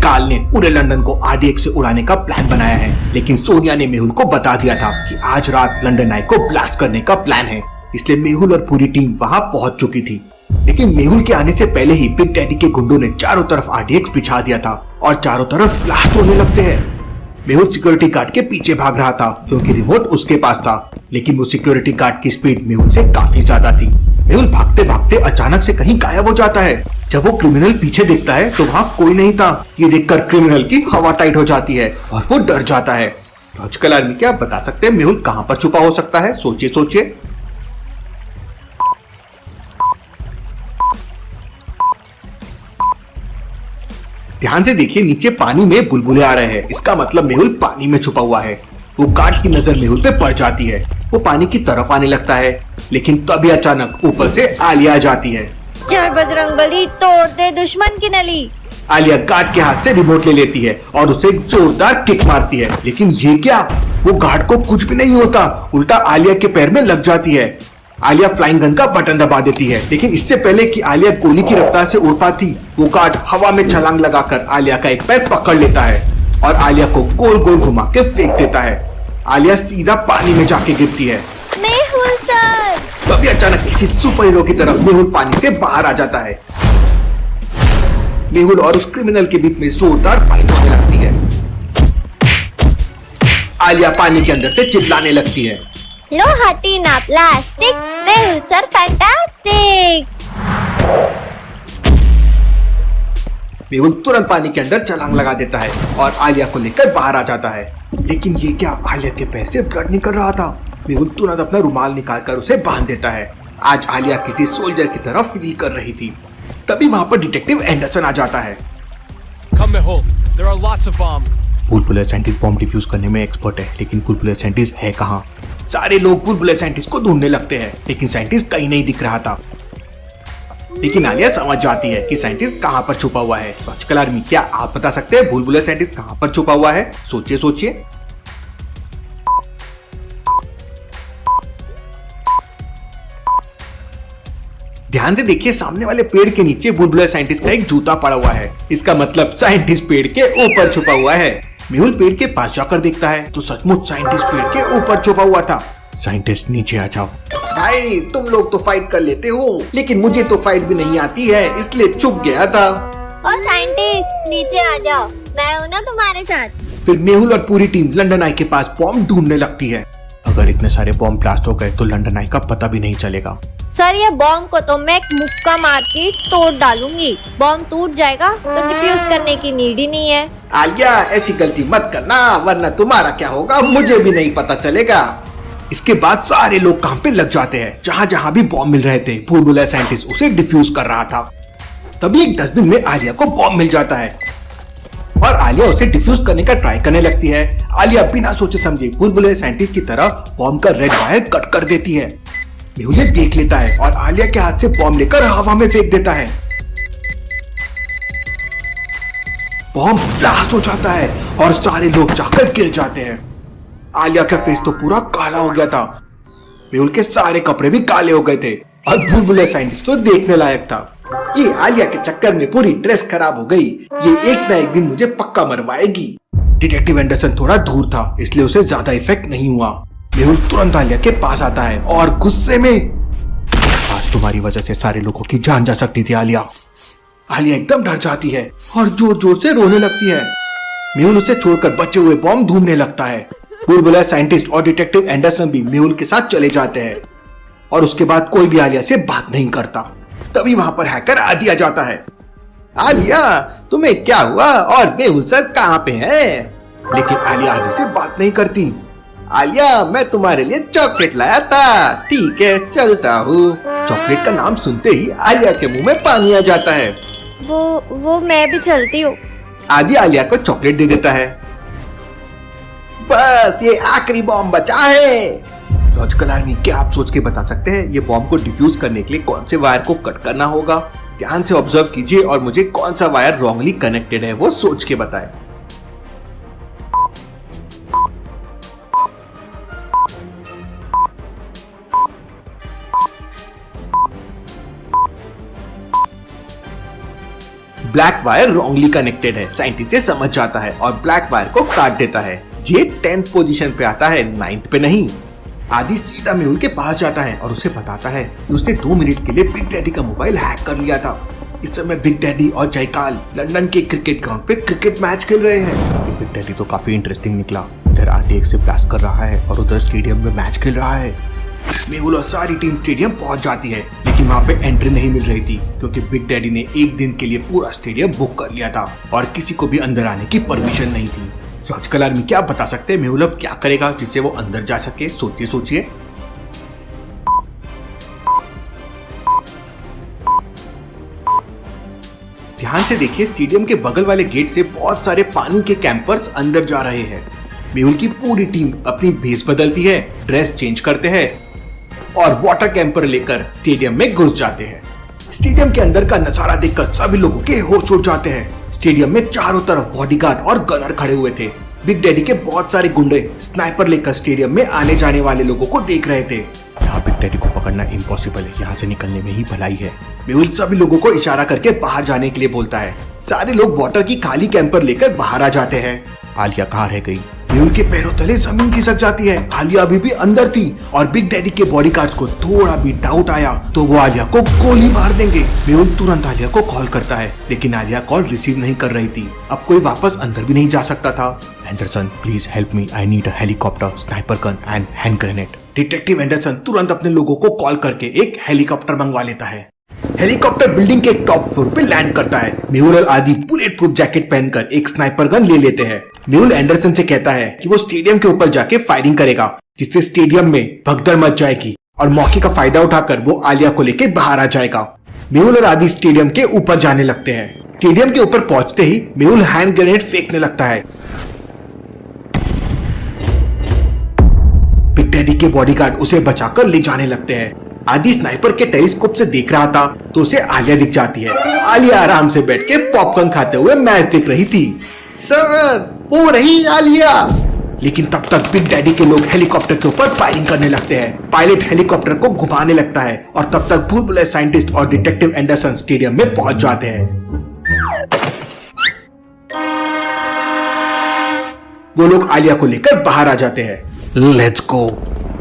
काल ने पूरे लंदन को RDX से उड़ाने का प्लान बनाया है, लेकिन सोनिया ने मेहुल को बता दिया था कि आज रात लंदन आई को ब्लास्ट करने का प्लान है। इसलिए मेहुल और पूरी टीम वहां पहुंच चुकी थी। लेकिन मेहुल के आने से पहले ही बिग डैडी के गुंडों ने चारों तरफ RDX बिछा दिया था और चारों तरफ ब्लास्ट होने लगते हैं। मेहुल सिक्योरिटी गार्ड के पीछे भाग रहा था क्योंकि रिमोट उसके पास था, लेकिन वो सिक्योरिटी गार्ड की स्पीड मेहुल से काफी ज्यादा थी। मेहुल भागते भागते अचानक से कहीं गायब हो जाता है। जब वो क्रिमिनल पीछे देखता है तो वहाँ कोई नहीं था। ये देखकर क्रिमिनल की हवा टाइट हो जाती है और वो डर जाता है। लॉजिकल आर्मी, क्या आप बता सकते हैं मेहुल कहाँ पर छुपा हो सकता है? सोचिए सोचिए। ध्यान से देखिए, नीचे पानी में बुलबुले आ रहे हैं। इसका मतलब मेहुल पानी में छुपा हुआ है। वो गार्ड की नजर मेहुल पे पड़ जाती है। वो पानी की तरफ आने लगता है, लेकिन तभी अचानक ऊपर से आलिया आ जाती है। जय बजरंगबली, तोड़ दे दुश्मन की नली। आलिया गार्ड के हाथ से रिमोट ले लेती है और उसे एक जोरदार किक मारती है, लेकिन ये क्या, वो गार्ड को कुछ भी नहीं होता, उल्टा आलिया के पैर में लग जाती है। आलिया फ्लाइंग गन का बटन दबा देती है, लेकिन इससे पहले कि आलिया गोली की रफ्तार से उड़ पाती, वो गार्ड हवा में छलांग लगाकर आलिया का एक पैर पकड़ लेता है और आलिया को गोल गोल घुमा के फेंक देता है। आलिया सीधा पानी में जाके गिरती है। मेहुल सर! तभी अचानक किसी सुपर हीरो की तरफ मेहुल पानी से बाहर आ जाता है। मेहुल और उस क्रिमिनल के बीच में जोरदार फाइट होने लगती है। आलिया पानी के अंदर से चिल्लाने लगती है, लो हटी ना plastic, Mehul sir fantastic. Mehul तुरंत पानी के अंदर छलांग लगा देता है और आलिया को लेकर बाहर आ जाता है। लेकिन ये क्या, आलिया के पैर से ब्लड निकल रहा था। मेहुल तुरंत अपना रुमाल निकालकर उसे बांध देता है। आज आलिया किसी सोल्जर की तरफ फील कर रही थी। तभी वहां पर डिटेक्टिव एंडरसन आ जाता है। बुलबुले साइंटिस्ट बॉम्ब डिफ्यूज करने में एक्सपर्ट है, लेकिन बुलबुले साइंटिस्ट है कहाँ? सारे लोग बुलबुले साइंटिस्ट को ढूंढने लगते हैं, लेकिन साइंटिस्ट कहीं नहीं दिख रहा था। लेकिन आलिया समझ जाती है कि साइंटिस्ट कहाँ पर छुपा हुआ है। लॉजिकल आर्मी, क्या आप बता सकते हैं बुलबुले साइंटिस्ट कहाँ पर छुपा हुआ है? सोचिए सोचिए। ध्यान से देखिए, सामने वाले पेड़ के नीचे बुलबुले साइंटिस्ट का एक जूता पड़ा हुआ है। इसका मतलब साइंटिस्ट पेड़ के ऊपर छुपा हुआ है। मेहुल पेड़ के पास जाकर देखता है तो सचमुच साइंटिस्ट पेड़ के ऊपर छुपा हुआ था। साइंटिस्ट नीचे आ जाओ। भाई, तुम लोग तो फाइट कर लेते हो, लेकिन मुझे तो फाइट भी नहीं आती है, इसलिए चुप गया था। ओ साइंटिस्ट, नीचे आ जाओ, मैं हूँ ना तुम्हारे साथ। फिर मेहुल और पूरी टीम लंदन आई के पास बॉम्ब ढूंढने लगती है। अगर इतने सारे बॉम्ब ब्लास्ट हो गए तो लंदन आई का पता भी नहीं चलेगा। सर, ये बॉम्ब को तो मैं एक मुक्का मार के तोड़ डालूंगी। बॉम्ब टूट जाएगा तो डिफ्यूज करने की नीड ही नहीं है। आलिया, ऐसी गलती मत करना, वरना तुम्हारा क्या होगा मुझे भी नहीं पता चलेगा। इसके बाद सारे लोग काम पे लग जाते हैं। जहाँ जहाँ भी बॉम्ब मिल रहे थे, बुलबुला साइंटिस्ट उसे डिफ्यूज कर रहा था। तभी एक डस्टबिन में आलिया को बॉम्ब मिल जाता है और आलिया उसे डिफ्यूज करने का ट्राई करने लगती है। आलिया बिना सोचे समझे बुलबुले साइंटिस्ट की तरह बॉम्ब का रेड वायर कट कर देती है। मेहुल ये देख लेता है और आलिया के हाथ से बॉम्ब लेकर हवा में फेंक देता है। बॉम्ब ब्लास्ट हो जाता है और सारे लोग जाकर गिर जाते हैं। आलिया का फेस तो पूरा काला हो गया था। मेहुल के सारे कपड़े भी काले हो गए थे और बुलबुले साइंटिस्ट तो देखने लायक था। ये आलिया के चक्कर में पूरी ड्रेस खराब हो गई। ये एक ना एक दिन मुझे पक्का मरवाएगी। डिटेक्टिव एंडरसन थोड़ा दूर था, इसलिए उसे ज्यादा इफेक्ट नहीं हुआ। मेहुल तुरंत आलिया के पास आता है और गुस्से में, आज तुम्हारी वजह से सारे लोगों की जान जा सकती थी आलिया। आलिया एकदम डर जाती है और जोर जोर से रोने लगती है। मेहुल उसे छोड़कर बचे हुए बॉम्ब ढूंढने लगता है। बुलबुला साइंटिस्ट और डिटेक्टिव एंडरसन भी मेहुल के साथ चले जाते हैं और उसके बाद कोई भी आलिया से बात नहीं करता। तभी वहां पर हैकर आदि आ जाता है। आलिया, तुम्हें क्या हुआ और मेहुल सर कहाँ पे हैं? लेकिन आलिया आदि से बात नहीं करती। आलिया, मैं तुम्हारे लिए चॉकलेट लाया था। ठीक है, चलता हूँ। चॉकलेट का नाम सुनते ही आलिया के मुंह में पानी आ जाता है। वो मैं भी चलती हूँ। आदि आलिया को चॉकलेट दे देता है। बस ये आखिरी बॉम्ब बचा है। लॉजिकल आर्मी, क्या आप सोच के बता सकते हैं ये बॉम्ब को डिफ्यूज करने के लिए कौन से वायर को कट करना होगा? ध्यान से ऑब्जर्व कीजिए और मुझे कौन सा वायर रॉन्गली कनेक्टेड है वो सोच के बताएं। ब्लैक वायर रॉन्गली कनेक्टेड है। साइंटिस्ट ये समझ जाता है और ब्लैक वायर को काट देता है। जे 10th पोजीशन पे आता है, 9th पे नहीं। आदि सीधा मेहुल के पास जाता है और उसे बताता है कि उसने 2 मिनट के लिए बिग डैडी का मोबाइल हैक कर लिया था। इस समय बिग डैडी और जयकाल लंदन के क्रिकेट ग्राउंड पे क्रिकेट मैच खेल रहे हैं। बिग डैडी तो काफी इंटरेस्टिंग निकला। इधर RTX से ब्लास्ट कर रहा है और उधर स्टेडियम में मैच खेल रहा है। मेहुल और सारी टीम स्टेडियम पहुंच जाती है, लेकिन वहाँ पे एंट्री नहीं मिल रही थी क्योंकि बिग डैडी ने एक दिन के लिए पूरा स्टेडियम बुक कर लिया था और किसी को भी अंदर आने की परमिशन नहीं थी। लॉजिकल आर्मी क्या बता सकते हैं मेहुल अब क्या करेगा जिससे वो अंदर जा सके? सोचिए। ध्यान से देखिए, स्टेडियम के बगल वाले गेट से बहुत सारे पानी के कैंपर्स अंदर जा रहे हैं। मेहुल की पूरी टीम अपनी भेस बदलती है, ड्रेस चेंज करते हैं और वाटर कैंपर लेकर स्टेडियम में घुस जाते हैं। स्टेडियम के अंदर का नजारा देखकर सभी लोगों के होश उड़ जाते हैं। स्टेडियम में चारों तरफ बॉडीगार्ड और गनर खड़े हुए थे। बिग डैडी के बहुत सारे गुंडे स्नाइपर लेकर स्टेडियम में आने जाने वाले लोगों को देख रहे थे। यहाँ बिग डैडी को पकड़ना इम्पॉसिबल है, यहाँ से निकलने में ही भलाई है। मेहुल सभी लोगों को इशारा करके बाहर जाने के लिए बोलता है। सारे लोग वाटर की खाली कैंपर लेकर बाहर आ जाते हैं। आलिया कहाँ रह गई? मेहुल के पैरों तले जमीन खिसक जाती है। आलिया अभी भी अंदर थी और बिग डैडी के बॉडीगार्ड्स को थोड़ा भी डाउट आया तो वो आलिया को गोली मार देंगे। मेहुल तुरंत आलिया को कॉल करता है, लेकिन आलिया कॉल रिसीव नहीं कर रही थी। अब कोई वापस अंदर भी नहीं जा सकता था। Anderson, please help me, I need a helicopter, sniper gun and hand grenade. Detective Anderson तुरंत अपने लोगों को कॉल करके एक हेलीकॉप्टर मंगवा लेता है। हेलीकॉप्टर बिल्डिंग के टॉप फ्लोर पे लैंड करता है। मेहुल और आदि बुलेट प्रूफ जैकेट पहनकर एक स्नाइपर गन ले लेते हैं। मेहुल एंडरसन से कहता है कि वो स्टेडियम के ऊपर जाके फायरिंग करेगा, जिससे स्टेडियम में भगदड़ मच जाएगी और मौके का फायदा उठाकर वो आलिया को लेके बाहर आ जाएगा। मेहुल और आदि स्टेडियम के ऊपर जाने लगते हैं। स्टेडियम के ऊपर पहुंचते ही मेहुल हैंड ग्रेनेड फेंकने लगता है। बिग डैडी के बॉडीगार्ड उसे बचाकर ले जाने लगते हैं। आदि स्नाइपर के टेलीस्कोप से देख रहा था तो उसे आलिया दिख जाती है। आलिया आराम से बैठ के पॉपकॉर्न खाते हुए मैच देख रही थी। सर, वो रही आलिया। लेकिन तब तक बिग डैडी के लोग हेलीकॉप्टर के ऊपर फायरिंग करने लगते हैं। पायलट हेलीकॉप्टर को घुमाने लगता है और तब तक भूल-भुलैया साइंटिस्ट और डिटेक्टिव एंडरसन स्टेडियम में पहुंच जाते हैं। वो लोग आलिया को लेकर बाहर आ जाते हैं। Let's go.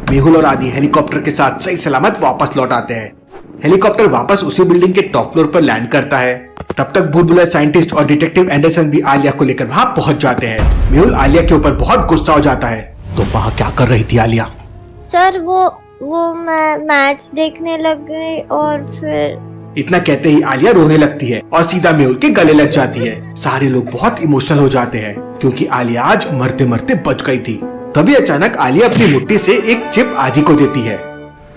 मेहुल और आदि हेलीकॉप्टर के साथ सही सलामत वापस लौट आते हैं। हेलीकॉप्टर वापस उसी बिल्डिंग के टॉप फ्लोर पर लैंड करता है। तब तक भूल-भुलैया साइंटिस्ट और डिटेक्टिव एंडरसन भी आलिया को लेकर वहां पहुंच जाते हैं। मेहुल आलिया के ऊपर बहुत गुस्सा हो जाता है। तो वहां क्या कर रही थी आलिया? सर वो मैं मैच देखने लग गई और फिर। इतना कहते ही आलिया रोने लगती है और सीधा मेहुल के गले लग जाती है। सारे लोग बहुत इमोशनल हो जाते हैं क्योंकि आलिया आज मरते मरते बच गई थी। तभी अचानक आलिया अपनी मुट्ठी से एक चिप आदि को देती है।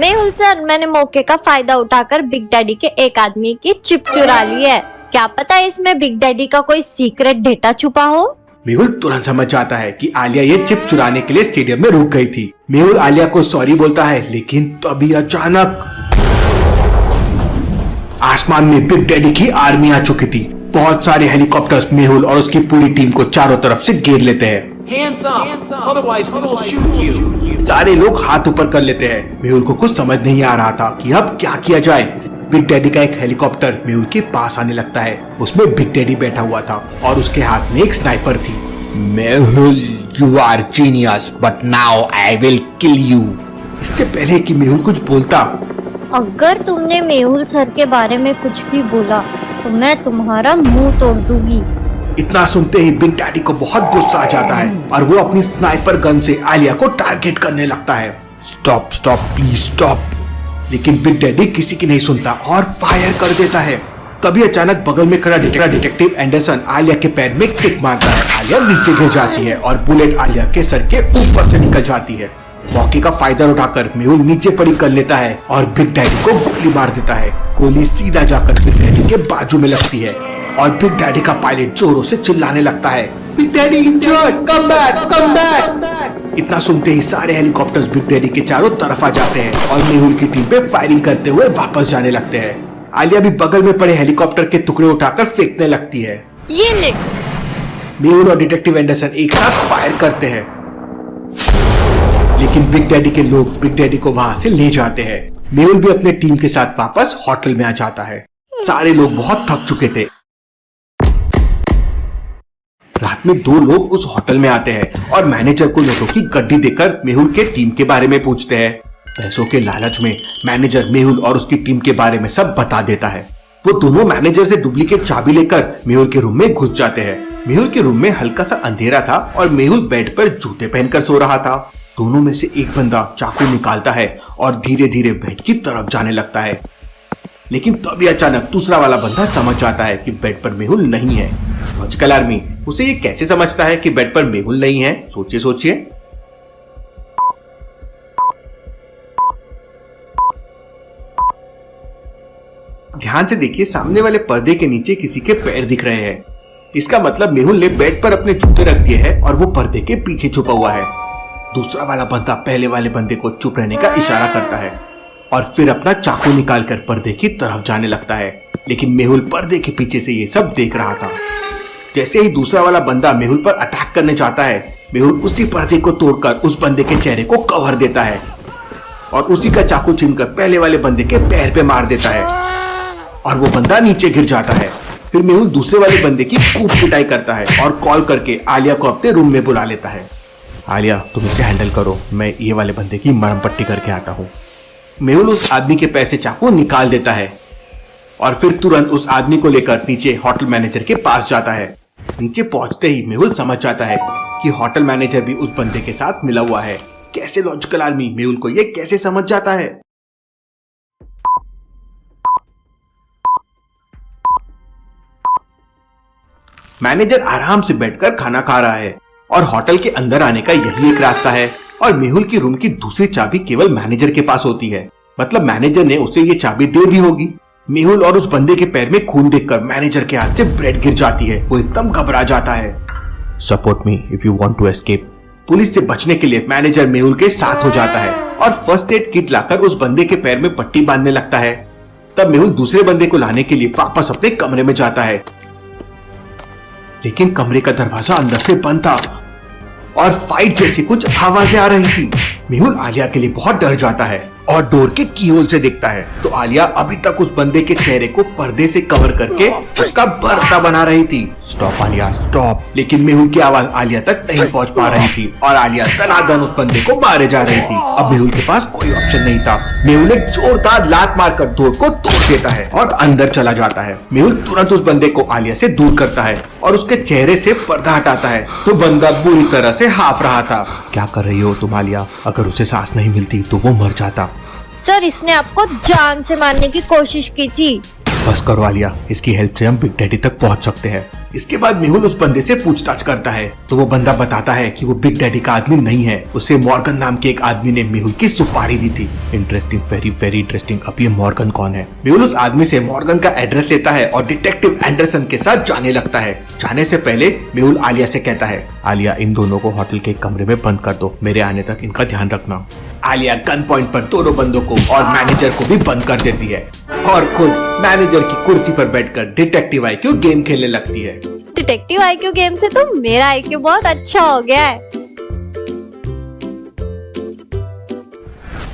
मेहुल सर, मैंने मौके का फायदा उठाकर बिग डैडी के एक आदमी की चिप चुरा ली है। क्या पता इसमें बिग डैडी का कोई सीक्रेट डेटा छुपा हो। मेहुल तुरंत समझ जाता है कि आलिया ये चिप चुराने के लिए स्टेडियम में रुक गई थी। मेहुल आलिया को सॉरी बोलता है, लेकिन तभी अचानक आसमान में बिग डैडी की आर्मी आ चुकी थी। बहुत सारे हेलीकॉप्टर्स मेहुल और उसकी पूरी टीम को चारों तरफ से घेर लेते हैं। Hands up, otherwise we will shoot you. सारे लोग हाथ ऊपर कर लेते हैं। मेहुल को कुछ समझ नहीं आ रहा था कि अब क्या किया जाए। बिग डैडी का एक हेलीकॉप्टर मेहुल के पास आने लगता है। उसमें बिग डैडी बैठा हुआ था और उसके हाथ में एक स्नाइपर थी। Mehul, you are genius, but now I will kill you. इससे पहले कि मेहुल कुछ बोलता, अगर तुमने मेहुल सर के बारे में कुछ भी बोला तो मैं तुम्हारा मुंह तोड़ दूंगी। इतना सुनते ही बिग डैडी को बहुत गुस्सा आ जाता है और वो अपनी स्नाइपर गन से आलिया को टारगेट करने लगता है। Stop stop please stop. लेकिन बिग डैडी किसी की नहीं सुनता और फायर कर देता है। तभी अचानक बगल में खड़ा डिटेक्टिव एंडरसन आलिया के पैर में किक मारता है। आलिया नीचे गिर जाती है और बुलेट आलिया के सर के ऊपर से निकल जाती है। मौके का फायदा उठाकर मेहुल नीचे पड़ी कर लेता है और बिग डैडी को गोली मार देता है। गोली सीधा जाकर बिग डैडी के बाजू में लगती है और बिग डैडी का पायलट जोरों से चिल्लाने लगता है, big daddy injured, come back, come back. इतना सुनते ही सारे हेलीकॉप्टर्स बिग डैडी के चारों तरफ आ जाते हैं और मेहुल की टीम पे फायरिंग करते हुए वापस जाने लगते हैं। आलिया भी बगल में पड़े हेलीकॉप्टर के टुकड़े उठाकर फेंकने लगती है। ये ले। मेहुल और डिटेक्टिव एंडरसन एक साथ फायर करते हैं, लेकिन बिग डैडी के लोग बिग डैडी को वहां से ले जाते हैं। मेहुल भी अपने टीम के साथ वापस होटल में आ जाता है। सारे लोग बहुत थक चुके थे रात में 2 लोग उस होटल में आते हैं और मैनेजर को नोटों की गड्डी देकर मेहुल के टीम के बारे में पूछते हैं। पैसों के लालच में मैनेजर मेहुल और उसकी टीम के बारे में सब बता देता है। वो दोनों मैनेजर से डुप्लीकेट चाबी लेकर मेहुल के रूम में घुस जाते हैं। मेहुल के रूम में हल्का सा अंधेरा था और मेहुल बेड पर जूते पहनकर सो रहा था। दोनों में से एक बंदा चाकू निकालता है और धीरे धीरे बेड की तरफ जाने लगता है, लेकिन तभी अचानक दूसरा वाला बंदा समझ जाता है कि बेड पर मेहुल नहीं है। लॉजिकल आर्मी उसे ये कैसे समझता है कि बेड पर मेहुल नहीं है? सोचिए सोचिए। ध्यान से देखिए, सामने वाले पर्दे के नीचे किसी के पैर दिख रहे हैं। इसका मतलब मेहुल ने बेड पर अपने जूते रख दिए हैं और वो पर्दे के पीछे छुपा हुआ है। दूसरा वाला बंदा पहले वाले बंदे को चुप रहने का इशारा करता है और फिर अपना चाकू निकालकर पर्दे की तरफ जाने लगता है, लेकिन मेहुल पर्दे के पीछे से ये सब देख रहा था। जैसे ही दूसरा वाला बंदा मेहुल पर अटैक करने चाहता है, मेहुल उसी पर्दे को तोड़कर उस बंदे के चेहरे को कवर देता है और उसी का चाकू छीनकर पहले वाले बंदे के पैर पे मार देता है और वो बंदा नीचे गिर जाता है। फिर मेहुल दूसरे वाले बंदे की खूब पिटाई करता है और कॉल करके आलिया को अपने रूम में बुला लेता है। आलिया, तुम इसे हैंडल करो, मैं ये वाले बंदे की मरहम पट्टी करके आता हूँ। मेहुल उस आदमी के पैर से चाकू निकाल देता है और फिर तुरंत उस आदमी को लेकर नीचे होटल मैनेजर के पास जाता है। नीचे पहुंचते ही मेहुल समझ जाता है कि होटल मैनेजर भी उस बंदे के साथ मिला हुआ है। कैसे लॉजिकल आर्मी, मेहुल को ये कैसे समझ जाता है? मैनेजर आराम से बैठकर खाना खा रहा है और होटल के अंदर आने का यही एक रास्ता है और मेहुल की रूम की दूसरी चाबी केवल मैनेजर के पास होती है। मतलब मैनेजर ने उसे ये चाबी दे दी होगी। मेहुल और उस बंदे के पैर में खून देखकर मैनेजर के हाथ से ब्रेड गिर जाती है। वो एकदम घबरा जाता है। Support me if you want to escape. Police से बचने के लिए मैनेजर मेहुल के साथ हो जाता है और फर्स्ट एड किट लाकर उस बंदे के पैर में पट्टी बांधने लगता है। तब मेहुल दूसरे बंदे को लाने के लिए वापस अपने कमरे में जाता है, लेकिन कमरे का दरवाजा अंदर से बंद था और फाइट जैसी कुछ आवाजें आ रही थी। मेहुल आलिया के लिए बहुत डर जाता है और डोर के कीहोल से देखता है तो आलिया अभी तक उस बंदे के चेहरे को पर्दे से कवर करके उसका बर्ता बना रही थी। Stop Alia stop. लेकिन मेहुल की आवाज आलिया तक नहीं पहुंच पा रही थी और आलिया दनादन उस बंदे को मारे जा रही थी। अब मेहुल के पास कोई ऑप्शन नहीं था। मेहुल एक जोरदार लात मारकर डोर को तोड़ देता है और अंदर चला जाता है। मेहुल तुरंत उस बंदे को आलिया से दूर करता है और उसके चेहरे से पर्दा हटाता है तो बंदा बुरी तरह से हाफ रहा था। क्या कर रही हो तुम आलिया? अगर उसे सांस नहीं मिलती तो वो मर जाता। सर, इसने आपको जान से मारने की कोशिश की थी। बस करो आलिया, इसकी हेल्प से हम बिग डैडी तक पहुंच सकते हैं। इसके बाद मेहुल उस बंदे से पूछताछ करता है तो वो बंदा बताता है कि वो बिग डैडी का आदमी नहीं है। उसे मॉर्गन नाम के एक आदमी ने मेहुल की सुपारी दी थी। Interesting, very very interesting. अब ये मॉर्गन कौन है? मेहुल उस आदमी से मॉर्गन का एड्रेस लेता है और डिटेक्टिव एंडरसन के साथ जाने लगता है। जाने से पहले मेहुल आलिया से कहता है, आलिया इन दोनों को होटल के कमरे में बंद कर दो, मेरे आने तक इनका ध्यान रखना। आलिया गन पॉइंट पर दोनों बंदों को और मैनेजर को भी बंद कर देती है और खुद मैनेजर की कुर्सी पर बैठकर डिटेक्टिव आईक्यू गेम खेलने लगती है। डिटेक्टिव आईक्यू गेम से तो मेरा आईक्यू बहुत अच्छा हो गया है।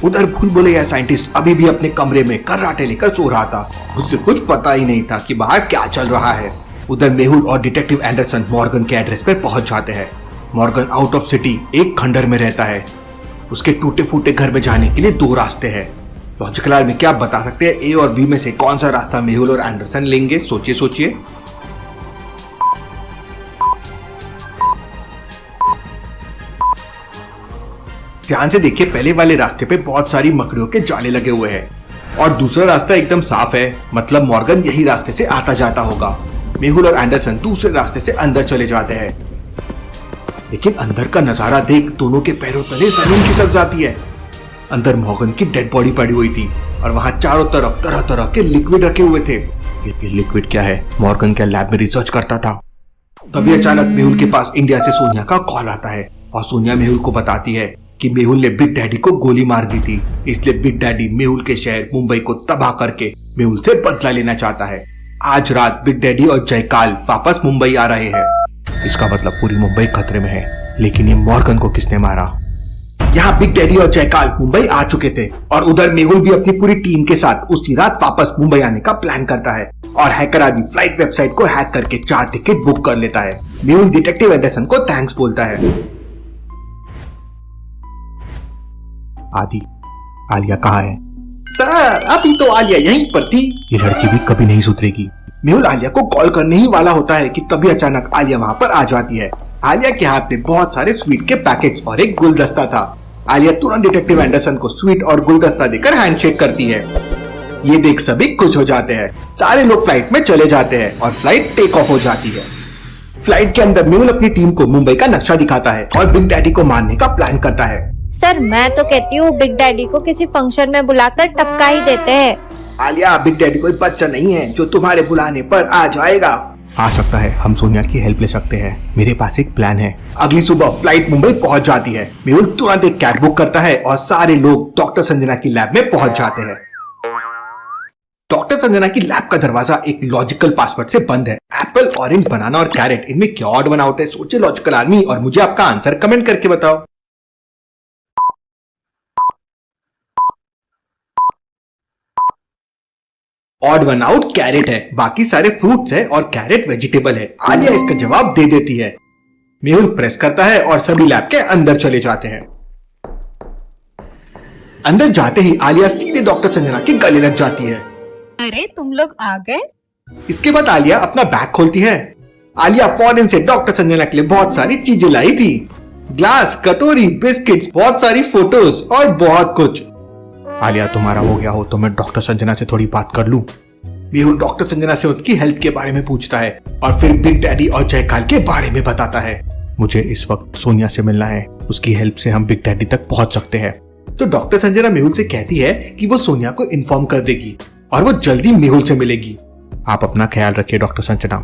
उधर भूल-भुलैया साइंटिस्ट अभी भी अपने कमरे में कराटे लेकर सो रहा था। उससे कुछ पता ही नहीं था कि बाहर क्या चल रहा है। उधर मेहुल और डिटेक्टिव एंडरसन मॉर्गन के एड्रेस पर पहुंच जाते हैं। मॉर्गन आउट ऑफ सिटी एक खंडर में रहता है। उसके टूटे फूटे घर में जाने के लिए 2 रास्ते हैं। लॉजिकल आर्मी क्या आप बता सकते हैं ए और बी में से कौन सा रास्ता मेहुल और एंडरसन लेंगे? सोचिए सोचिए। ध्यान से देखिए, पहले वाले रास्ते पे बहुत सारी मकड़ियों के जाले लगे हुए हैं और दूसरा रास्ता एकदम साफ है। मतलब मॉर्गन यही रास्ते से आता जाता होगा। मेहुल और एंडरसन दूसरे रास्ते से अंदर चले जाते हैं, लेकिन अंदर का नजारा देख दोनों के पैरों तले जमीन खिसक जाती है। अंदर मॉर्गन की डेड बॉडी पड़ी हुई थी और वहां चारों तरफ तरह तरह के लिक्विड रखे हुए थे। ये लिक्विड क्या है? मॉर्गन क्या लैब में रिसर्च करता था? तभी अचानक मेहुल के पास इंडिया से सोनिया का कॉल आता है और सोनिया मेहुल को बताती है कि मेहुल ने बिग डैडी को गोली मार दी थी, इसलिए बिग डैडी मेहुल के शहर मुंबई को तबाह करके मेहुल से बदला लेना चाहता है। आज रात बिग डैडी और जयकाल वापस मुंबई आ रहे हैं। इसका मतलब पूरी मुंबई खतरे में है। लेकिन ये मॉर्गन को किसने मारा? यहाँ बिग डैडी और जयकाल मुंबई आ चुके थे और उधर मेहुल भी अपनी पूरी टीम के साथ उसी रात वापस मुंबई आने का प्लान करता है और हैकर आदि फ्लाइट वेबसाइट को हैक करके 4 टिकट बुक कर लेता है। मेहुल डिटेक्टिव एंडरसन को थैंक्स बोलता है। आदि, आलिया कहाँ है? सर, अभी तो आलिया यहीं पर थी। ये लड़की भी कभी नहीं सुधरेगी। मेहुल आलिया को कॉल करने ही वाला होता है कि तभी अचानक आलिया वहाँ पर आ जाती है। आलिया के हाथ में बहुत सारे स्वीट के पैकेट्स और एक गुलदस्ता था। आलिया तुरंत डिटेक्टिव एंडरसन को स्वीट और गुलदस्ता देकर हैंडशेक करती है। ये देख सभी खुश हो जाते हैं। सारे लोग फ्लाइट में चले जाते हैं और फ्लाइट टेक ऑफ हो जाती है। फ्लाइट के अंदर मेहुल अपनी टीम को मुंबई का नक्शा दिखाता है और बिग डैडी को मारने का प्लान करता है। सर, मैं तो कहती हूँ बिग डैडी को किसी फंक्शन में बुलाकर टपका ही देते हैं। आलिया, बिग डैडी कोई बच्चा नहीं है जो तुम्हारे बुलाने पर आ जाएगा। आ सकता है, हम सोनिया की हेल्प ले सकते हैं। मेरे पास एक प्लान है। अगली सुबह फ्लाइट मुंबई पहुंच जाती है। मेहुल तुरंत एक कैब बुक करता है और सारे लोग डॉक्टर संजना की लैब में पहुंच जाते हैं। डॉक्टर संजना की लैब का दरवाजा एक लॉजिकल पासवर्ड से बंद है। एप्पल, ऑरेंज, बनाना और कैरेट, इनमें क्या ऑड वन आउट है? सोचिए लॉजिकल आर्मी और मुझे आपका आंसर कमेंट करके बताओ। ऑड वन आउट कैरेट है, बाकी सारे फ्रूट्स है और कैरेट वेजिटेबल है। आलिया इसका जवाब दे देती है। मेहुल प्रेस करता है और सभी लैब के अंदर चले जाते हैं। अंदर जाते ही आलिया सीधे डॉक्टर संजना के गले लग जाती है। अरे, तुम लोग आ गए? इसके बाद आलिया अपना बैग खोलती है। आलिया फॉरेन से डॉक्टर संजना के लिए बहुत सारी चीजें लाई थी। ग्लास, कटोरी, बिस्किट्स, बहुत सारी फोटोज और बहुत कुछ। आलिया, तुम्हारा हो गया हो तो मैं डॉक्टर संजना से थोड़ी बात कर लूं। मेहुल डॉक्टर संजना से उनकी हेल्थ के बारे में पूछता है और फिर बिग डैडी और जयकाल के बारे में बताता है। मुझे इस वक्त सोनिया से मिलना है, उसकी हेल्प से हम बिग डैडी तक पहुंच सकते हैं। तो डॉक्टर संजना मेहुल से कहती है कि वो सोनिया को इन्फॉर्म कर देगी और वो जल्दी मेहुल से मिलेगी। आप अपना ख्याल रखिए डॉक्टर संजना।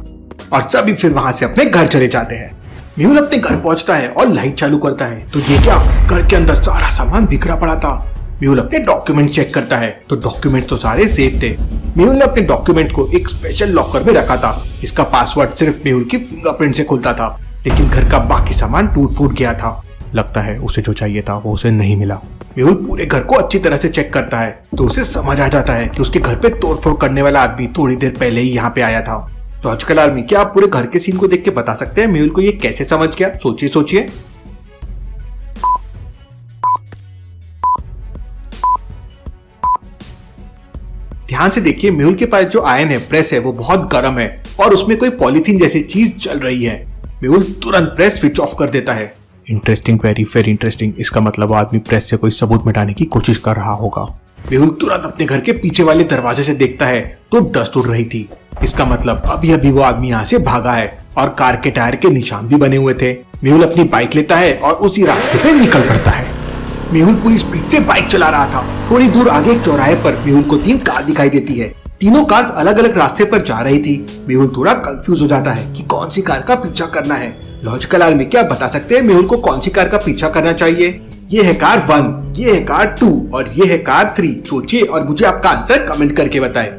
और सभी फिर वहां से अपने घर चले जाते हैं। मेहुल अपने घर पहुंचता है और लाइट चालू करता है तो ये क्या, घर के अंदर सारा सामान बिखरा पड़ा था। मेहुल अपने डॉक्यूमेंट चेक करता है तो डॉक्यूमेंट तो सारे सेफ थे। मेहुल ने अपने डॉक्यूमेंट को एक स्पेशल लॉकर में रखा था। इसका पासवर्ड सिर्फ मेहुल की फिंगरप्रिंट से खुलता था, लेकिन घर का बाकी सामान टूट फूट गया था। लगता है उसे जो चाहिए था वो उसे नहीं मिला। मेहुल पूरे घर को अच्छी तरह से चेक करता है तो उसे समझ आ जाता है कि उसके घर पे तोड़फोड़ करने वाला आदमी थोड़ी देर पहले ही यहाँ पे आया था। तो आजकल आर्मी, क्या आप पूरे घर के सीन को देख के बता सकते हैं मेहुल को ये कैसे समझ गया? सोचिए। ध्यान से देखिए, मेहुल के पास जो आयन है, प्रेस है, वो बहुत गर्म है और उसमें कोई पॉलीथीन जैसी चीज चल रही है। मेहुल तुरंत प्रेस स्विच ऑफ कर देता है। Interesting, very very interesting. इसका मतलब आदमी प्रेस से कोई सबूत मिटाने की कोशिश कर रहा होगा। मेहुल तुरंत अपने घर के पीछे वाले दरवाजे से देखता है तो डस्ट उड़ रही थी। इसका मतलब अभी अभी वो आदमी यहाँ से भागा है और कार के टायर के निशान भी बने हुए थे। मेहुल अपनी बाइक लेता है और उसी रास्ते पे निकल पड़ता है। मेहुल पूरी स्पीड से बाइक चला रहा था। थोड़ी दूर आगे एक चौराहे पर मेहुल को 3 कार दिखाई देती है। तीनों कार अलग अलग रास्ते पर जा रही थी। मेहुल थोड़ा कंफ्यूज हो जाता है कि कौन सी कार का पीछा करना है। लॉजिकल आर्मी, क्या बता सकते हैं मेहुल को कौन सी कार का पीछा करना चाहिए? ये है कार 1, ये है कार 2 और ये है कार 3। सोचिए और मुझे आपका आंसर कमेंट करके बताएं।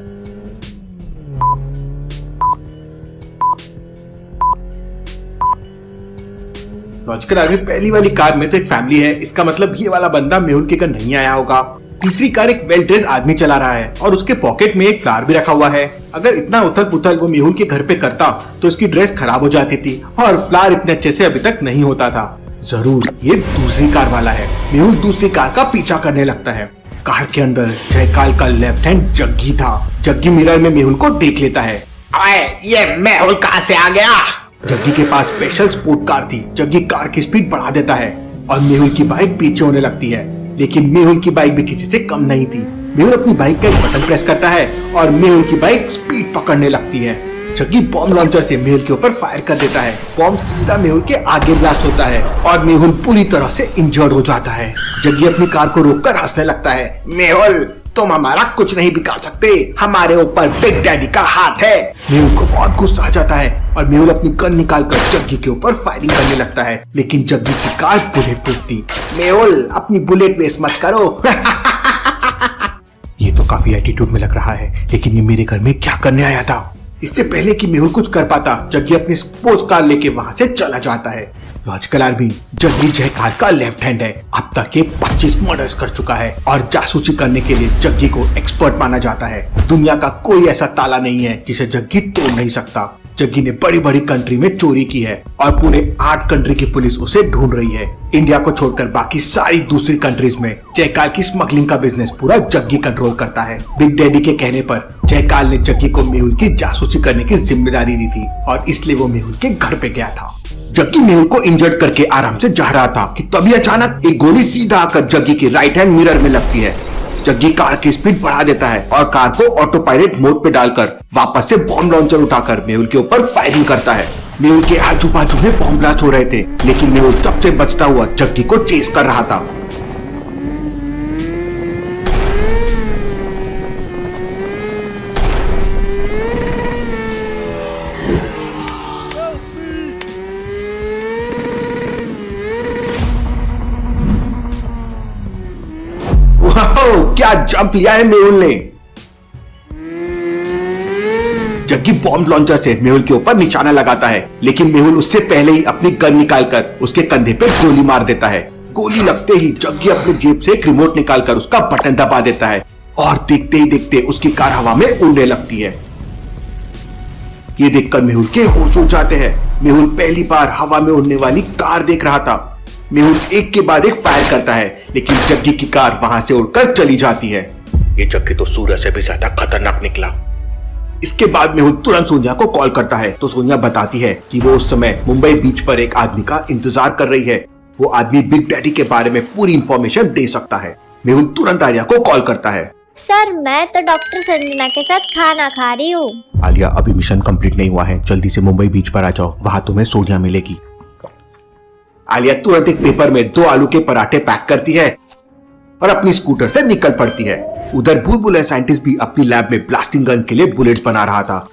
लॉजिकल आर्मी, पहली वाली कार में तो एक फैमिली है, इसका मतलब ये वाला बंदा मेहुल के घर नहीं आया होगा। तीसरी कार एक वेल ड्रेस आदमी चला रहा है और उसके पॉकेट में एक फ्लावर भी रखा हुआ है। अगर इतना उथल पुथल वो मेहुल के घर पे करता तो उसकी ड्रेस खराब हो जाती थी और फ्लावर इतने अच्छे से अभी तक नहीं होता था। जरूर ये दूसरी कार वाला है। मेहुल दूसरी कार का पीछा करने लगता है। कार के अंदर जयकाल का लेफ्ट हैंड जग्गी था। जग्गी मिरर में मेहुल को देख लेता है। अरे, ये मेहुल कहाँ से आ गया? जग्गी के पास स्पेशल स्पोर्ट कार थी। जग्गी कार की स्पीड बढ़ा देता है और मेहुल की बाइक पीछे होने लगती है, लेकिन मेहुल की बाइक भी किसी से कम नहीं थी। मेहुल अपनी बाइक का एक बटन प्रेस करता है और मेहुल की बाइक स्पीड पकड़ने लगती है। जग्गी बॉम्ब लॉन्चर से मेहुल के ऊपर फायर कर देता है। बॉम्ब सीधा मेहुल के आगे ब्लास्ट होता है और मेहुल पूरी तरह से इंजर्ड हो जाता है। जग्गी अपनी कार को रोककर हंसने लगता है। मेहुल, तुम हमारा कुछ नहीं बिगाड़ सकते, हमारे ऊपर बिग डैडी का हाथ है। मेहुल को बहुत गुस्सा आ जाता है और मेहुल अपनी गन निकालकर जग्गी के ऊपर फायरिंग करने लगता है, लेकिन जग्गी की कार बुलेट प्रूफ थी। मेहुल, अपनी बुलेट वेस्ट मत करो। ये तो काफी एटीट्यूड में लग रहा है, लेकिन ये मेरे घर में क्या करने आया था? इससे पहले कि मेहुल कुछ कर पाता, जग्गी अपनी स्पोर्ट्स कार लेके वहां से चला जाता है। लॉजिकल आर्मी, जग्गी जयकाल का लेफ्ट हैंड है। अब तक ये 25 मर्डर्स कर चुका है और जासूसी करने के लिए जग्गी को एक्सपर्ट माना जाता है। दुनिया का कोई ऐसा ताला नहीं है जिसे जग्गी तोड़ नहीं सकता। जग्गी ने बड़ी बड़ी कंट्री में चोरी की है और पूरे 8 कंट्री की पुलिस उसे ढूंढ रही है। इंडिया को छोड़कर बाकी सारी दूसरी कंट्रीज में जयकाल की स्मगलिंग का बिजनेस पूरा जग्गी कंट्रोल करता है। बिग डैडी के कहने पर जयकाल ने जग्गी को मेहुल की जासूसी करने की जिम्मेदारी दी थी और इसलिए वो मेहुल के घर पे गया था। जग्गी मेहुल को इंजर्ड करके आराम से जा रहा था कि तभी अचानक एक गोली सीधा आकर जग्गी के राइट हैंड मिरर में लगती है। जग्गी कार की स्पीड बढ़ा देता है और कार को ऑटो पायलट मोड पे डालकर वापस से बॉम्ब लॉन्चर उठाकर मेहुल के ऊपर फायरिंग करता है। मेहुल के आजू बाजू में बॉम्ब ब्लास्ट हो रहे थे, लेकिन मेहुल सबसे बचता हुआ जग्गी को चेस कर रहा था। क्या जंप लिया है मेहुल ने। जग्गी बॉम्ब लॉन्चर से मेहुल के ऊपर निशाना लगाता है, लेकिन मेहुल उससे पहले ही अपनी गन निकालकर उसके कंधे पे गोली मार देता है। गोली लगते ही जग्गी अपनी जेब से एक रिमोट निकालकर उसका बटन दबा देता है और देखते ही देखते उसकी कार हवा में उड़ने लगती है। ये देखकर मेहुल के होश उड़ जाते हैं। मेहुल पहली बार हवा में उड़ने वाली कार देख रहा था। मेहुल एक के बाद एक फायर करता है, लेकिन जग्गी की कार वहां से उड़कर चली जाती है। ये जग्गी तो सूर्य से भी ज्यादा खतरनाक निकला। इसके बाद मेहुल तुरंत सोनिया को कॉल करता है तो सोनिया बताती है कि वो उस समय मुंबई बीच पर एक आदमी का इंतजार कर रही है। वो आदमी बिग डैडी के बारे में पूरी इंफॉर्मेशन दे सकता है। मेहुल तुरंत आलिया को कॉल करता है। सर, मैं तो डॉक्टर संजना के साथ खाना खा रही हूँ। आलिया, अभी मिशन कंप्लीट नहीं हुआ है, जल्दी से मुंबई बीच पर आ जाओ, वहां तुम्हें सोनिया मिलेगी। आलिया तुरंत एक पेपर में 2 आलू के पराठे पैक करती है और अपनी स्कूटर से निकल पड़ती है। उधर बुलबुल साइंटिस्ट भी अपनी लैब में ब्लास्टिंग गन के लिए बुलेट्स बना रहा था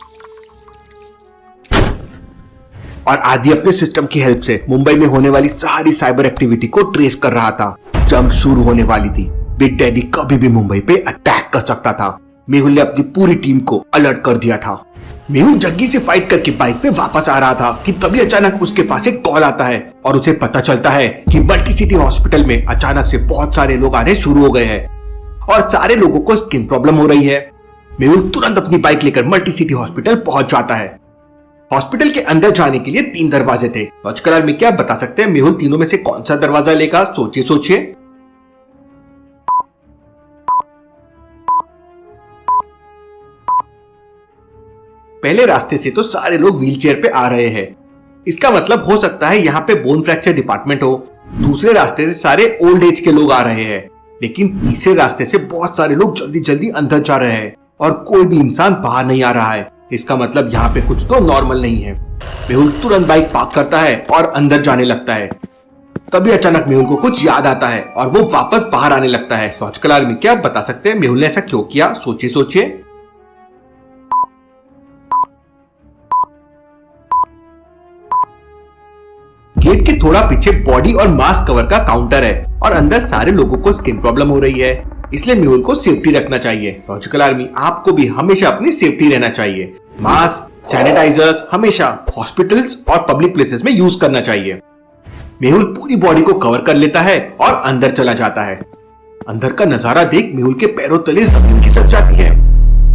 और आदि अपने सिस्टम की हेल्प से मुंबई में होने वाली सारी साइबर एक्टिविटी को ट्रेस कर रहा था। जंग शुरू होने वाली थी। बिग डैडी कभी भी मुंबई पे अटैक कर सकता था। मेहुल ने अपनी पूरी टीम को अलर्ट कर दिया था। मेहुल जग्गी से फाइट करके बाइक पे वापस आ रहा था कि तभी अचानक उसके पास एक कॉल आता है और उसे पता चलता है कि मल्टी सिटी हॉस्पिटल में अचानक से बहुत सारे लोग आने शुरू हो गए हैं और सारे लोगों को स्किन प्रॉब्लम हो रही है। मेहुल तुरंत अपनी बाइक लेकर मल्टी सिटी हॉस्पिटल पहुंच जाता है। हॉस्पिटल के अंदर जाने के लिए 3 दरवाजे थे। लॉजिकल आर्मी क्या बता सकते हैं मेहुल तीनों में से कौन सा दरवाजा लेगा? सोचिए सोचिए। पहले रास्ते से तो सारे लोग व्हीलचेयर पे आ रहे हैं। इसका मतलब हो सकता है यहाँ पे बोन फ्रैक्चर डिपार्टमेंट हो। दूसरे रास्ते से सारे ओल्ड एज के लोग आ रहे हैं, लेकिन तीसरे रास्ते से बहुत सारे लोग जल्दी जल्दी अंदर जा रहे हैं और कोई भी इंसान बाहर नहीं आ रहा है। इसका मतलब यहाँ पे कुछ तो नॉर्मल नहीं है। मेहुल तुरंत बाइक पार्क करता है और अंदर जाने लगता है। तभी अचानक मेहुल को कुछ याद आता है और वो वापस बाहर आने लगता है। लॉजिकल आर्मी क्या बता सकते हैं मेहुल ने ऐसा क्यों किया? सोचिए सोचिए। गेट के थोड़ा पीछे बॉडी और मास्क कवर का काउंटर है और अंदर सारे लोगों को स्किन प्रॉब्लम हो रही है, इसलिए मेहुल को सेफ्टी रखना चाहिए। लॉजिकल आर्मी आपको भी हमेशा अपनी सेफ्टी रहना चाहिए। मास्क, सैनिटाइजर्स हमेशा हॉस्पिटल्स और पब्लिक प्लेसेस में यूज करना चाहिए। मेहुल पूरी बॉडी को कवर कर लेता है और अंदर चला जाता है। अंदर का नजारा देख मेहुल के पैरों तले जमीन खिसक जाती है।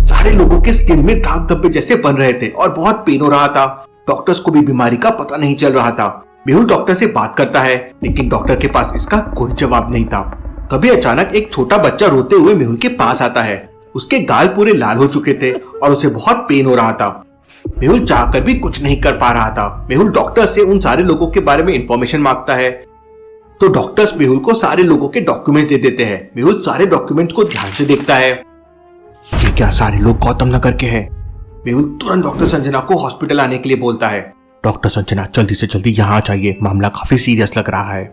सारे लोगों के स्किन में दाग धब्बे जैसे बन रहे थे और बहुत पेन हो रहा था। डॉक्टर्स को भी बीमारी का पता नहीं चल रहा था। मेहुल डॉक्टर से बात करता है, लेकिन डॉक्टर के पास इसका कोई जवाब नहीं था। तभी अचानक एक छोटा बच्चा रोते हुए मेहुल के पास आता है। उसके गाल पूरे लाल हो चुके थे और उसे बहुत पेन हो रहा था। मेहुल चाहकर भी कुछ नहीं कर पा रहा था। मेहुल डॉक्टर से उन सारे लोगों के बारे में इंफॉर्मेशन मांगता है, तो डॉक्टर्स मेहुल को सारे लोगों के डॉक्यूमेंट दे देते हैं। मेहुल सारे डॉक्यूमेंट्स को ध्यान से देखता है। ये क्या सारे लोग गौतम नगर के हैं? मेहुल तुरंत डॉक्टर संजना को हॉस्पिटल आने के लिए बोलता है। डॉक्टर संजना जल्दी से जल्दी यहाँ आ जाइए, मामला काफी सीरियस लग रहा है।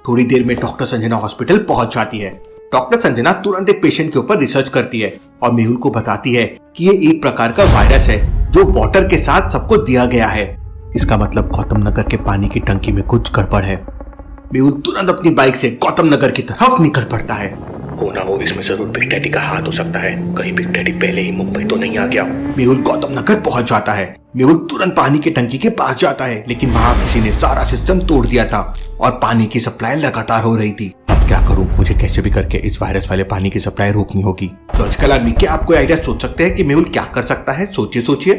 थोड़ी देर में डॉक्टर संजना हॉस्पिटल पहुंच जाती है। डॉक्टर संजना तुरंत एक पेशेंट के ऊपर रिसर्च करती है और मेहुल को बताती है कि ये एक प्रकार का वायरस है जो वाटर के साथ सबको दिया गया है। इसका मतलब गौतम नगर के पानी की टंकी में कुछ गड़बड़ है। मेहुल तुरंत अपनी बाइक से गौतम नगर की तरफ निकल पड़ता है। हो ना हो इसमें जरूर बिग डैडी का हाथ हो सकता है। कहीं बिग डैडी पहले ही मुंबई तो नहीं आ गया। मेहुल गौतम नगर पहुंच जाता है। मेहुल तुरंत पानी की टंकी के पास जाता है, लेकिन वहां किसी ने सारा सिस्टम तोड़ दिया था और पानी की सप्लाई लगातार हो रही थी। अब क्या करूं? मुझे कैसे भी करके इस वायरस वाले पानी की सप्लाई रोकनी होगी। लॉजिकल आर्मी क्या आप कोई आइडिया सोच सकते हैं कि मेहुल क्या कर सकता है? सोचिए सोचिए।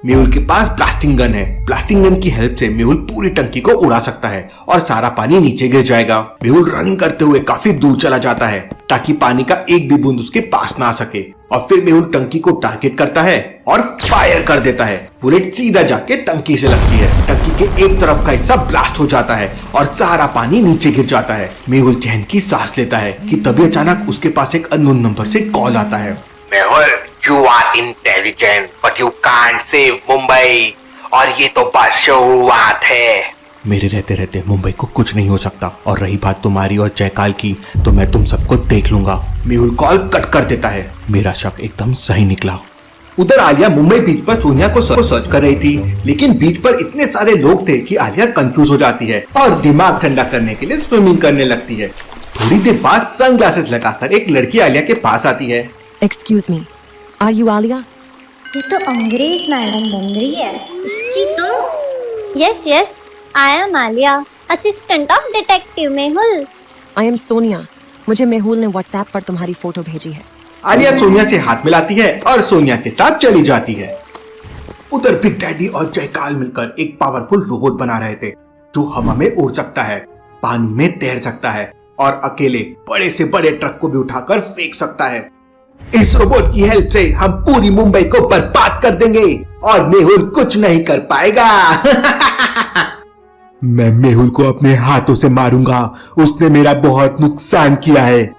मेहुल के पास ब्लास्टिंग गन है। ब्लास्टिंग गन की हेल्प से मेहुल पूरी टंकी को उड़ा सकता है और सारा पानी नीचे गिर जाएगा। मेहुल रनिंग करते हुए काफी दूर चला जाता है ताकि पानी का एक भी बूंद उसके पास ना आ सके, और फिर मेहुल टंकी को टारगेट करता है और फायर कर देता है। बुलेट सीधा जाके टंकी से लगती है। टंकी के एक तरफ का हिस्सा ब्लास्ट हो जाता है और सारा पानी नीचे गिर जाता है। मेहुल चैन की सांस लेता है कि तभी अचानक उसके पास एक अननोन नंबर से कॉल आता है। Mehul, you are intelligent, but you can't save Mumbai, और ये तो बस शुरुआत है। मेरे रहते रहते मुंबई को कुछ नहीं हो सकता, और रही बात तुम्हारी और जयकाल की, तो मैं तुम सबको देख लूंगा। मेहुल कॉल कट कर देता है। मेरा शक एकदम सही निकला। उधर आलिया मुंबई बीच पर सोनिया को सर्च कर रही थी, लेकिन बीच पर इतने सारे लोग थे कि आलिया कंफ्यूज हो जाती है और दिमाग ठंडा करने के लिए स्विमिंग करने लगती है। थोड़ी देर बाद सनग्लासेस लगाकर एक लड़की आलिया के पास आती है। Excuse me, are you Alia? ये तो अंग्रेज मैडम बन रही है इसकी तो। Yes I am Alia, assistant of detective Mehul. I am Sonia. मुझे मेहुल ने WhatsApp पर तुम्हारी फोटो भेजी है। आलिया सोनिया से हाथ मिलाती है और सोनिया के साथ चली जाती है। उधर बिग डैडी और जयकाल मिलकर एक पावरफुल रोबोट बना रहे थे जो हवा में उड़ सकता है, पानी में तैर सकता है और अकेले बड़े से बड़े ट्रक को भी उठाकर फेंक सकता है। इस रोबोट की हेल्प से हम पूरी मुंबई को बर्बाद कर देंगे और मेहुल कुछ नहीं कर पाएगा। मैं मेहुल को अपने हाथों से मारूंगा, उसने मेरा बहुत नुकसान किया है।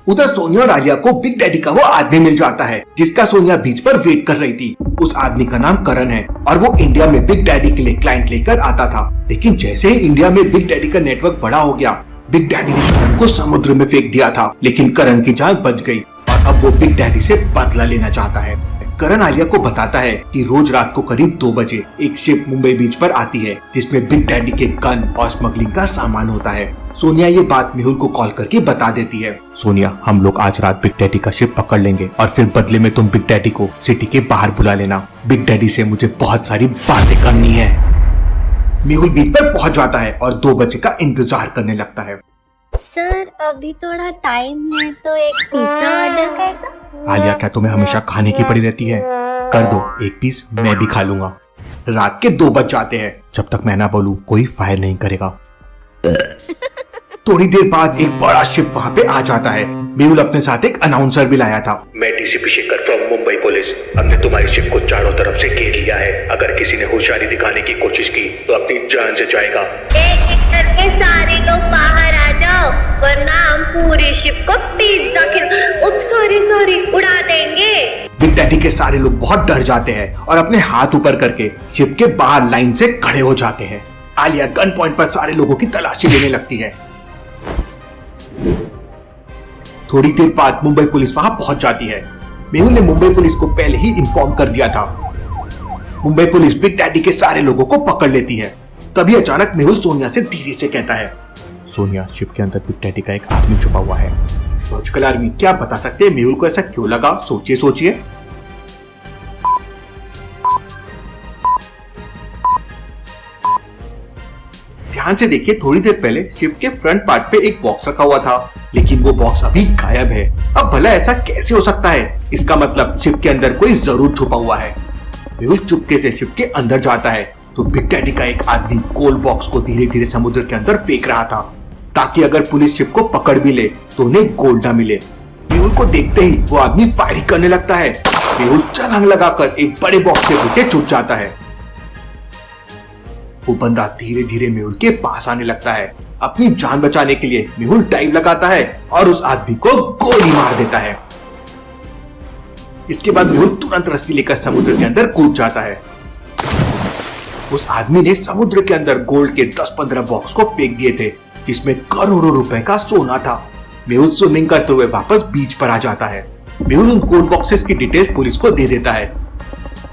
उधर सोनिया और आलिया को बिग डैडी का वो आदमी मिल जाता है जिसका सोनिया बीच पर वेट कर रही थी। उस आदमी का नाम करण है और वो इंडिया में बिग डैडी के लिए क्लाइंट लेकर आता था, लेकिन जैसे ही इंडिया में बिग डैडी का नेटवर्क बड़ा हो गया, बिग डैडी ने करण को समुद्र में फेंक दिया था, लेकिन करण की जान बच गई और अब वो बिग डैडी से बदला लेना चाहता है। करण आलिया को बताता है कि रोज रात को करीब 2 बजे एक शिप मुंबई बीच पर आती है जिसमें बिग डैडी के गन और स्मगलिंग का सामान होता है। सोनिया ये बात मेहुल को कॉल करके बता देती है। सोनिया, हम लोग आज रात बिग डैडी का शिप पकड़ लेंगे और फिर बदले में तुम बिग डैडी को सिटी के बाहर बुला लेना। बिग डैडी से मुझे बहुत सारी बातें करनी है। मेहुल बीच पर पहुंच जाता है और 2 बजे का इंतजार करने लगता है। सर अभी थोड़ा टाइम है तो एक पिज्जा ऑर्डर कर दो। आलिया, क्या तुम्हें हमेशा खाने की पड़ी रहती है? कर दो, एक पीस मैं भी खा लूंगा। रात के 2 बज जाते हैं। जब तक मैं ना बोलूं कोई फायर नहीं करेगा। थोड़ी देर बाद एक बड़ा शिप वहाँ पे आ जाता है। मेहुल अपने साथ एक अनाउंसर भी लाया था। मैं DCP Shekhar from Mumbai police, हमने तुम्हारी शिप को चारों तरफ से घेर लिया है। अगर किसी ने होशियारी दिखाने की कोशिश की तो अपनी जान से जाएगा। एक एक करके सारे लोग बाहर आ जाओ, वरना हम पूरी शिप को पिज्जा सॉरी उड़ा देंगे। बिग डैडी के सारे लोग बहुत डर जाते हैं और अपने हाथ ऊपर करके शिप के बाहर लाइन से खड़े हो जाते हैं। आलिया गन पॉइंट पर सारे लोगों की तलाशी लेने लगती है। थोड़ी देर बाद मुंबई पुलिस वहां पहुंच जाती है। मेहुल ने मुंबई पुलिस को पहले ही इन्फॉर्म कर दिया था। मुंबई पुलिस बिग डैडी के सारे लोगों को पकड़ लेती है। तभी अचानक मेहुल सोनिया से धीरे से कहता है, सोनिया, शिप के अंदर बिग डैडी का एक आदमी छुपा हुआ है। लॉजिकल आर्मी, क्या बता सकते हैं मेहुल को ऐसा क्यों लगा? सोचिए। ध्यान से देखिए, थोड़ी देर पहले शिप के फ्रंट पार्ट पे एक बॉक्स रखा हुआ था, लेकिन वो बॉक्स अभी गायब है। अब भला ऐसा कैसे हो सकता है? इसका मतलब शिप के अंदर कोई जरूर छुपा हुआ है। मेहुल चुपके से शिप के अंदर जाता है तो बिग डैडी का एक आदमी गोल्ड बॉक्स को धीरे धीरे समुद्र के अंदर फेंक रहा था, ताकि अगर पुलिस शिप को पकड़ भी ले तो उन्हें गोल्ड न मिले। मेहुल को देखते ही वो आदमी फायरिंग करने लगता है। मेहुल छलांग लगाकर एक बड़े बॉक्स के पीछे छुप जाता है। वो बंदा धीरे धीरे मेहुल के पास आने लगता है। अपनी जान बचाने के लिए मेहुल डाइव लगाता है और उस आदमी को गोली मार देता है। इसके बाद मेहुल तुरंत रस्सी लेकर समुद्र के अंदर कूद जाता है। उस आदमी ने समुद्र के अंदर गोल्ड के 10-15 बॉक्स को फेंक दिए थे, जिसमें करोड़ों रुपए का सोना था। मेहुल स्विमिंग करते हुए वापस बीच पर आ जाता है। मेहुल उन गोल्ड बॉक्सेस की डिटेल पुलिस को दे देता है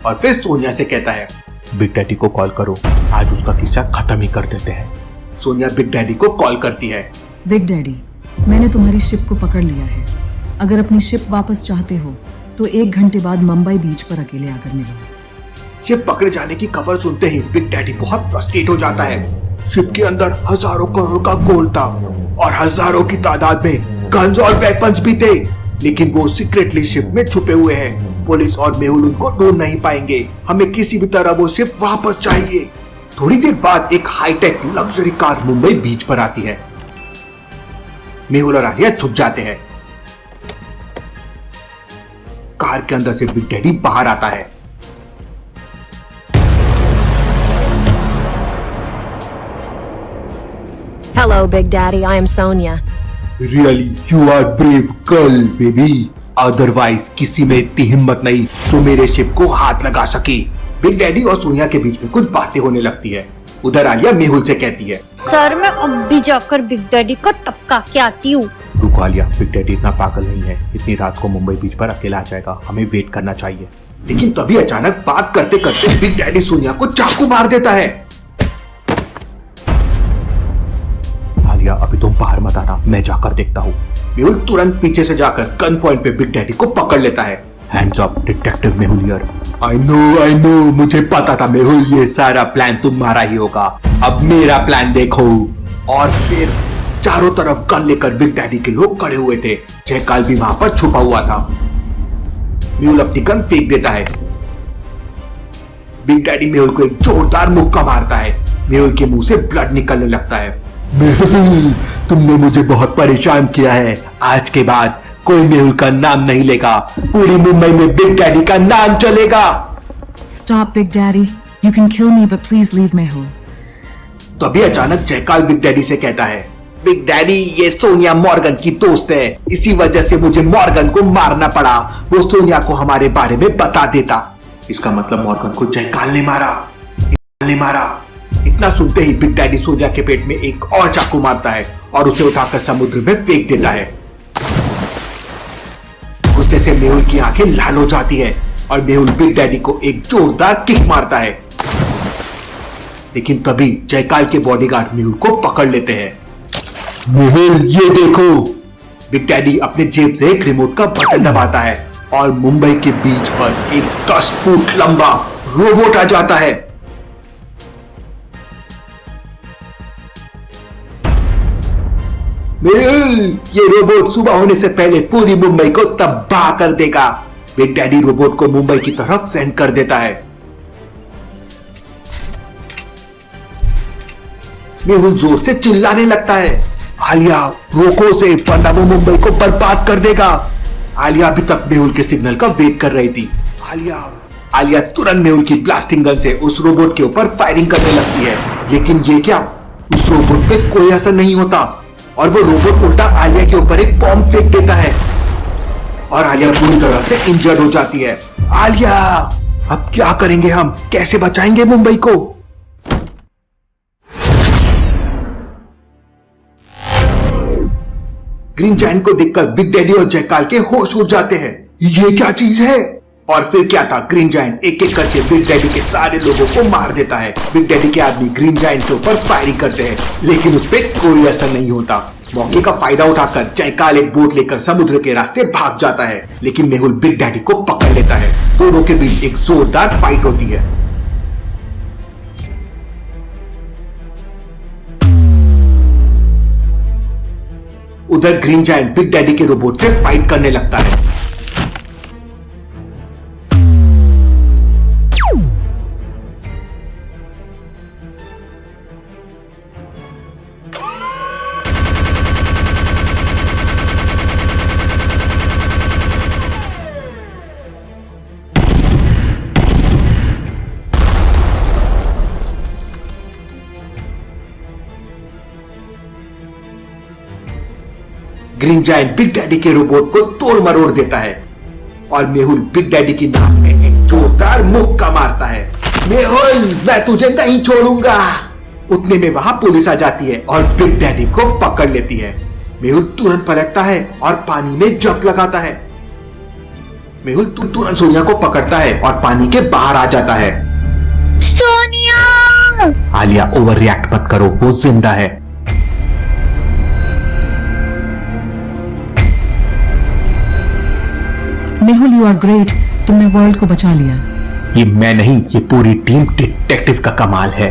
और फिर सोनिया से कहता है, बिग डैडी को कॉल करो, आज उसका किस्सा खत्म ही कर देते हैं। सोनिया बिग डैडी को कॉल करती है। बिग डैडी, मैंने तुम्हारी शिप को पकड़ लिया है। अगर अपनी शिप वापस चाहते हो तो 1 घंटे बाद मुंबई बीच पर अकेले आकर मिलो। शिप पकड़े जाने की खबर सुनते ही बिग डैडी बहुत फ्रस्ट्रेट हो जाता है। शिप के अंदर हजारों करोड़ का गोल्ड था और हजारों की तादाद में गन्स और वेपन्स भी थे, लेकिन वो सीक्रेटली शिप में छुपे हुए हैं पुलिस और मेहुल उनको ढूंढ नहीं पाएंगे। हमें किसी भी तरह वो शिप वापस चाहिए। थोड़ी देर बाद एक हाईटेक लग्जरी कार मुंबई बीच पर आती है। मेहुल और आलिया छुप जाते हैं। कार के अंदर से बिग डैडी बाहर आता है। Hello, Big Daddy. I am Sonia. Really, you are brave girl, baby. Otherwise, किसी में इतनी हिम्मत नहीं जो मेरे शिप को हाथ लगा सके। बिग डैडी और सोनिया के बीच में कुछ बातें होने लगती है। उधर आलिया मेहुल से कहती है, सर मैं अब भी जाकर बिग डैडी को टपका के आती हूँ। रुको आलिया, बिग डैडी इतना पागल नहीं है। इतनी रात को मुंबई बीच पर अकेला आ जाएगा, हमें वेट करना चाहिए। लेकिन तभी अचानक बात करते करते बिग डैडी सोनिया को चाकू मार देता है। आलिया अभी तुम बाहर मत आना, मैं जाकर देखता हूँ। मेहुल तुरंत पीछे से जाकर गन पॉइंट पे बिग डैडी को पकड़ लेता है। Hands up detective Mehul here. I know मुझे पता था मेहुल, ये सारा प्लान तुम्हारा ही होगा। अब मेरा प्लान देखो। और फिर चारों तरफ गन लेकर बिग डैडी के लोग खड़े हुए थे। जयकाल भी वहां पर छुपा हुआ था। मेहुल अपनी गन फेंक देता है। बिग डैडी मेहुल को एक जोरदार मुक्का मारता है। मेहुल के मुंह से ब्लड निकलने लगता है। मेहुल, तुमने मुझे बहुत परेशान किया है। आज के बाद कोई मेहुल का नाम नहीं लेगा। पूरी मुंबई में बिग डैडी का नाम चलेगा। Stop, Big Daddy. You can kill me, but please leave Mehul. तभी अचानक जयकाल बिग डैडी से कहता है, बिग डैडी ये सोनिया मॉर्गन की दोस्त है, इसी वजह से मुझे मॉर्गन को मारना पड़ा। वो सोनिया को हमारे बारे में बता देता। इसका मतलब मॉर्गन को जयकाल ने मारा। इतना सुनते ही बिग डैडी सोनिया के पेट में एक और चाकू मारता है और उसे उठाकर समुद्र में फेंक देता है। गुस्से से मेहुल की आंखें लाल हो जाती है और मेहुल बिग डैडी को एक जोरदार किक मारता है। लेकिन तभी जयकाल के बॉडीगार्ड मेहुल को पकड़ लेते हैं। मेहुल ये देखो। बिग डैडी अपने जेब से एक रिमोट का बटन दबाता है और मुंबई के बीच पर एक 10 फुट लंबा रोबोट आ जाता है। मेहुल, ये रोबोट सुबह होने से पहले पूरी मुंबई को तबाह कर देगा। बिग डैडी रोबोट को मुंबई की तरफ सेंड कर देता है। मेहुल जोर से चिल्लाने लगता है, आलिया रोको उसे, वरना वो मुंबई को बर्बाद कर देगा। आलिया अभी तक मेहुल के सिग्नल का वेट कर रही थी। आलिया तुरंत मेहुल की ब्लास्टिंग गन से उस रोबोट के ऊपर फायरिंग करने लगती है। लेकिन ये क्या, उस रोबोट पे कोई असर नहीं होता और वो रोबोट उल्टा आलिया के ऊपर एक बॉम्ब फेंक देता है और आलिया पूरी तरह से इंजर्ड हो जाती है। आलिया, अब क्या करेंगे हम, कैसे बचाएंगे मुंबई को? ग्रीन जायंट को देखकर बिग डैडी और जयकाल के होश उड़ जाते हैं। ये क्या चीज है? और फिर क्या था, ग्रीन जायंट एक एक करके बिग डैडी के सारे लोगों को मार देता है। बिग डैडी के आदमी ग्रीन जायंट के ऊपर फायरिंग करते हैं, लेकिन उस पर कोई असर नहीं होता। मौके का फायदा उठाकर जयकाल एक बोट लेकर समुद्र के रास्ते भाग जाता है, लेकिन मेहुल बिग डैडी को पकड़ लेता है। दोनों के बीच एक जोरदार फाइट होती है। उधर ग्रीन जायंट बिग डैडी के रोबोट से फाइट करने लगता है। ग्रीन जायंट बिग डैडी के रोबोट को तोड़ मरोड़ देता है और मेहुल बिग डैडी की नाक में एक जोरदार मुक्का मारता है। मेहुल, मैं तुझे नहीं छोड़ूंगा। उतने में वहां पुलिस आ जाती है और बिग डैडी को पकड़ लेती है। मेहुल तुरंत पलटता है और पानी में जंप लगाता है। मेहुल तुरंत सोनिया को पकड़ता है और पानी के बाहर आ जाता है। सोनिया! आलिया ओवर रिएक्ट मत करो, वो जिंदा है। Mehul, you are great. तुमने वर्ल्ड को बचा लिया। ये मैं नहीं, ये पूरी टीम डिटेक्टिव का कमाल है।